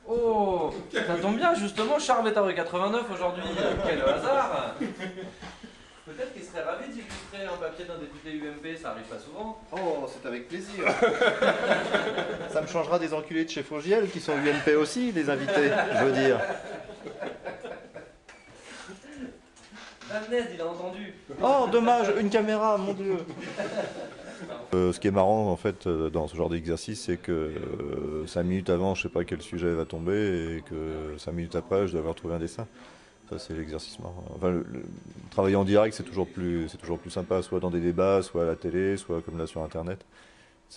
Oh, ça tombe bien, justement, Charles est à rue 89 aujourd'hui. Quel hasard! Peut-être qu'il serait ravi d'illustrer un papier d'un député UMP, ça arrive pas souvent. Oh, c'est avec plaisir. Ça me changera des enculés de chez Fogiel qui sont UMP aussi, les invités, je veux dire. Damned, il a entendu. Oh, dommage, une caméra, mon Dieu. Ce qui est marrant en fait dans ce genre d'exercice, c'est que 5 minutes avant, je sais pas quel sujet va tomber et que 5 minutes après, je dois avoir trouvé un dessin. Ça, c'est l'exercice marrant. Enfin, travailler en direct, c'est toujours plus sympa, soit dans des débats, soit à la télé, soit comme là sur Internet.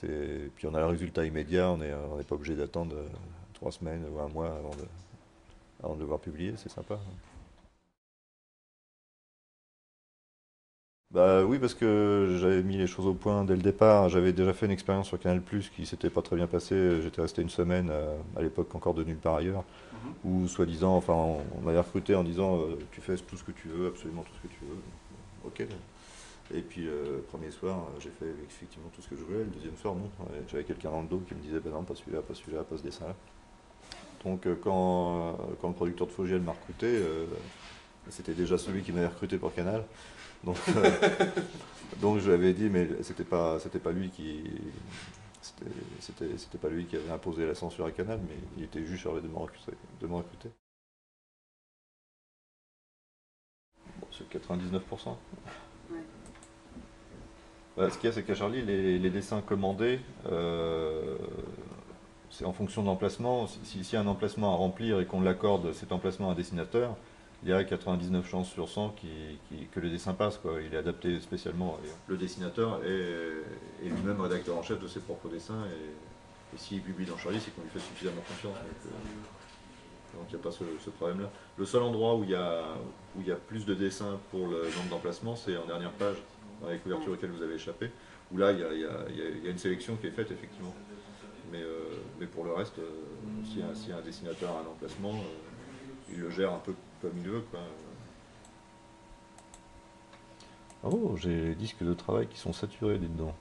Puis on a le résultat immédiat, on n'est pas obligé d'attendre 3 semaines ou un mois avant de le voir publier, c'est sympa. Bah oui, parce que j'avais mis les choses au point dès le départ. J'avais déjà fait une expérience sur Canal+, qui s'était pas très bien passée. J'étais resté une semaine, à l'époque encore de nulle part ailleurs, où soi-disant, enfin, on m'avait recruté en disant tu fais tout ce que tu veux, absolument tout ce que tu veux. Ok. Et puis le premier soir, j'ai fait effectivement tout ce que je voulais. Le deuxième soir, non. J'avais quelqu'un dans le dos qui me disait bah non, pas celui-là, pas celui-là, pas ce dessin-là. Donc quand le producteur de Fogiel m'a recruté, c'était déjà celui qui m'avait recruté pour Canal. Donc, donc je lui avais dit, mais c'était pas lui c'était pas lui qui avait imposé la censure à Canal, mais il était juste chargé de me recruter. Bon, c'est 99%. Bah, ce qu'il y a, c'est qu'à Charlie, les dessins commandés, c'est en fonction de l'emplacement. S'il y a un emplacement à remplir et qu'on l'accorde cet emplacement à un dessinateur, il y a 99 chances sur 100 que le dessin passe, quoi. Il est adapté spécialement. Le dessinateur est lui-même rédacteur en chef de ses propres dessins et s'il publie dans Charlie, c'est qu'on lui fait suffisamment confiance. Donc il n'y a pas ce problème-là. Le seul endroit où il y a plus de dessins pour le nombre d'emplacements, c'est en dernière page, dans les couvertures auxquelles vous avez échappé, où là il y a une sélection qui est faite effectivement. Mais pour le reste, si un dessinateur a un emplacement, il le gère un peu comme il veut, quoi. Oh, j'ai les disques de travail qui sont saturés, dites donc.